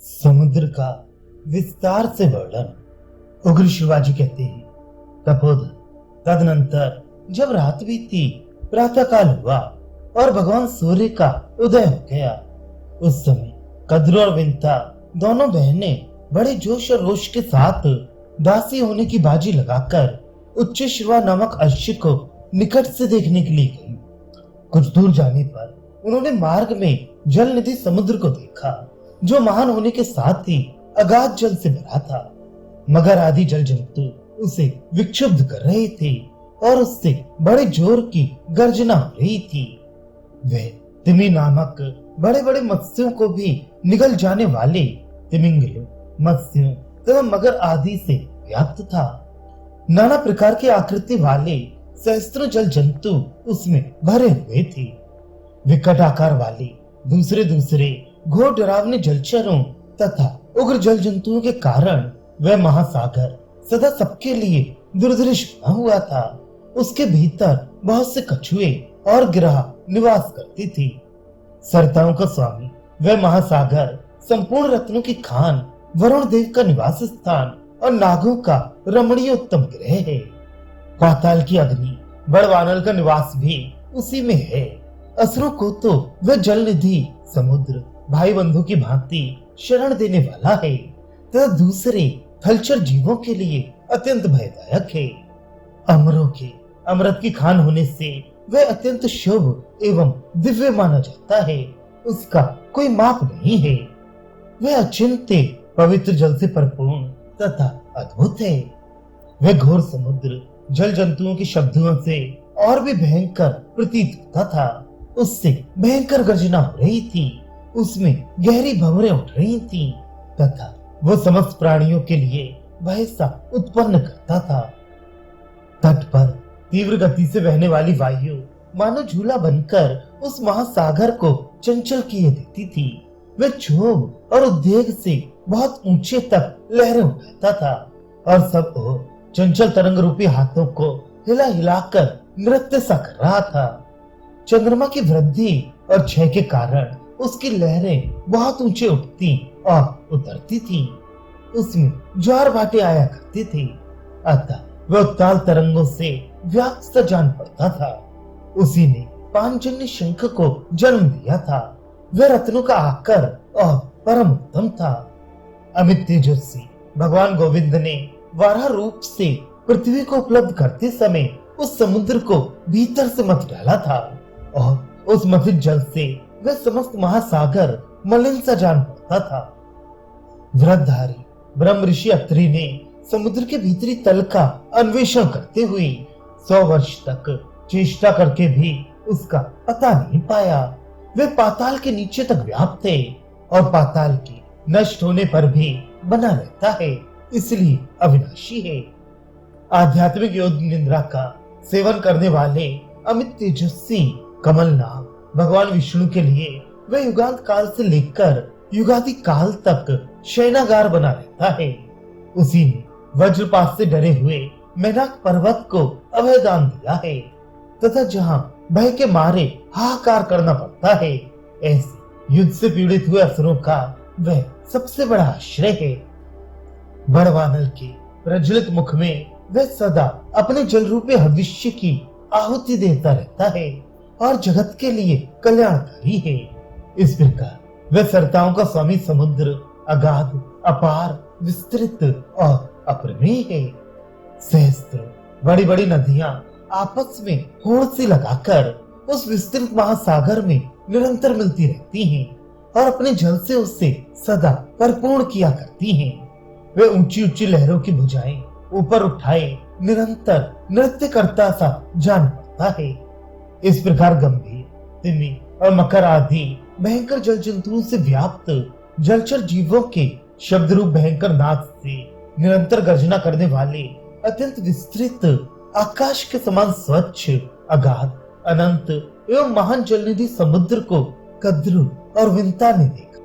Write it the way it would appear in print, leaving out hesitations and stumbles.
समुद्र का विस्तार से वर्णन। उग्र शिवाजी कहते हैं, तपोधन। तदनंतर जब रात बीती, प्रातः काल हुआ और भगवान सूर्य का उदय हो गया। उस समय कद्रू और विंता दोनों बहनें बड़े जोश और रोष के साथ दासी होने की बाजी लगाकर उच्चैश्रवा नामक अश्व को निकट से देखने के लिए गई। कुछ दूर जाने पर उन्होंने मार्ग में जल निधि समुद्र को देखा, जो महान होने के साथ ही अगाध जल से भरा था। मगर आदि जल जंतु उसे विक्षुब्ध कर रहे थे और उससे बड़े जोर की गर्जना हो रही थी। वह तिमि नामक बड़े बड़े मत्स्यों को भी निगल जाने वाले तिमिंगलों, मत्स्यों तथा मगर आदि से व्याप्त था। नाना प्रकार की आकृति वाले सहस्त्रों जल जंतु उसमें भरे हुए थे। विकट आकार वाले दूसरे दूसरे घोर डरावने जलचरों तथा उग्र जल जंतुओं के कारण वह महासागर सदा सबके लिए दुर्दृश्य बना हुआ था। उसके भीतर बहुत से कछुए और गिरह निवास करती थी। सरताओं का स्वामी वह महासागर संपूर्ण रत्नों की खान, वरुण देव का निवास स्थान और नागों का रमणीय उत्तम गृह है। पाताल की अग्नि बड़वानल का निवास भी उसी में है। असुरों को तो वह जल निधि समुद्र भाई बंधु की भांति शरण देने वाला है तथा दूसरे थलचर जीवों के लिए अत्यंत भयदायक है। अमरों के अमृत की खान होने से वह अत्यंत शुभ एवं दिव्य माना जाता है। उसका कोई माप नहीं है। वह अचिंत्य पवित्र जल से परिपूर्ण तथा अद्भुत है। वह घोर समुद्र जल जंतुओं की शब्दों से और भी भयंकर प्रतीत होता था। उससे भयंकर गर्जना हो रही थी। उसमें गहरी भंवरें उठ रही थी तथा वो समस्त प्राणियों के लिए भय सा उत्पन्न करता था। तट पर तीव्र गति से बहने वाली वायु मानो झूला बनकर उस महासागर को चंचल किए देती थी। वह क्षोभ और उद्वेग से बहुत ऊंचे तक लहरें उठाता था और सब ओर चंचल तरंग रूपी हाथों को हिला हिलाकर नृत्य सा कर रहा था। चंद्रमा की वृद्धि और क्षय के कारण उसकी लहरें बहुत ऊंचे उठती और उतरती थी। उसमें ज्वार भाटे आया करते थे, अतः वह उत्ताल तरंगों से व्याप्त सा जान पड़ता था। उसी ने पांचजन्य शंख को जन्म दिया था। वह रत्नों का आकर और परम उत्तम था। अमित तेजस्वी भगवान गोविंद ने वाराह रूप से पृथ्वी को उपलब्ध करते समय उस समुद्र को भीतर से मथ डाला था और उस मथित जल से वह समस्त महासागर मलिन सा जान पड़ता था। वृद्धधारी ब्रह्म ऋषि अत्रि ने समुद्र के भीतरी तल का अन्वेषण करते हुए 100 वर्ष तक चेष्टा करके भी उसका पता नहीं पाया। वे पाताल के नीचे तक व्याप्त है और पाताल के नष्ट होने पर भी बना रहता है, इसलिए अविनाशी है। आध्यात्मिक योग निद्रा का सेवन करने वाले अमित तेजस्वी कमल नाग भगवान विष्णु के लिए वह युगांत काल से लेकर युगादि काल तक शयनागार बना रहता है। उसी ने वज्रपात से डरे हुए मैनाक पर्वत को अभयदान दिया है तथा जहाँ भय के मारे हाहाकार करना पड़ता है, ऐसे युद्ध से पीड़ित हुए असुरों का वह सबसे बड़ा आश्रय है। बड़वानल के प्रज्वलित मुख में वह सदा अपने जल रूपी हविष्य की आहुति देता रहता है और जगत के लिए कल्याणकारी है। इस प्रकार वह सरताओं का स्वामी समुद्र अगाध, अपार, विस्तृत और अप्रमेय है। सहस्त्रों बड़ी बड़ी नदियां आपस में होड़ से लगाकर उस विस्तृत महासागर में निरंतर मिलती रहती हैं और अपने जल से उससे सदा परिपूर्ण किया करती हैं। वे ऊंची ऊंची लहरों की भुजाएं ऊपर उठाए निरंतर नृत्य करता सा जान पड़ता है। इस प्रकार गंभीर, तिमि और मकर आदि भयंकर जल जंतुओं से व्याप्त जलचर जीवों के शब्द रूप भयंकर नाद से निरंतर गर्जना करने वाले अत्यंत विस्तृत आकाश के समान स्वच्छ, अगाध, अनंत एवं महान जलनिधि समुद्र को कद्रू और विंता ने देखा।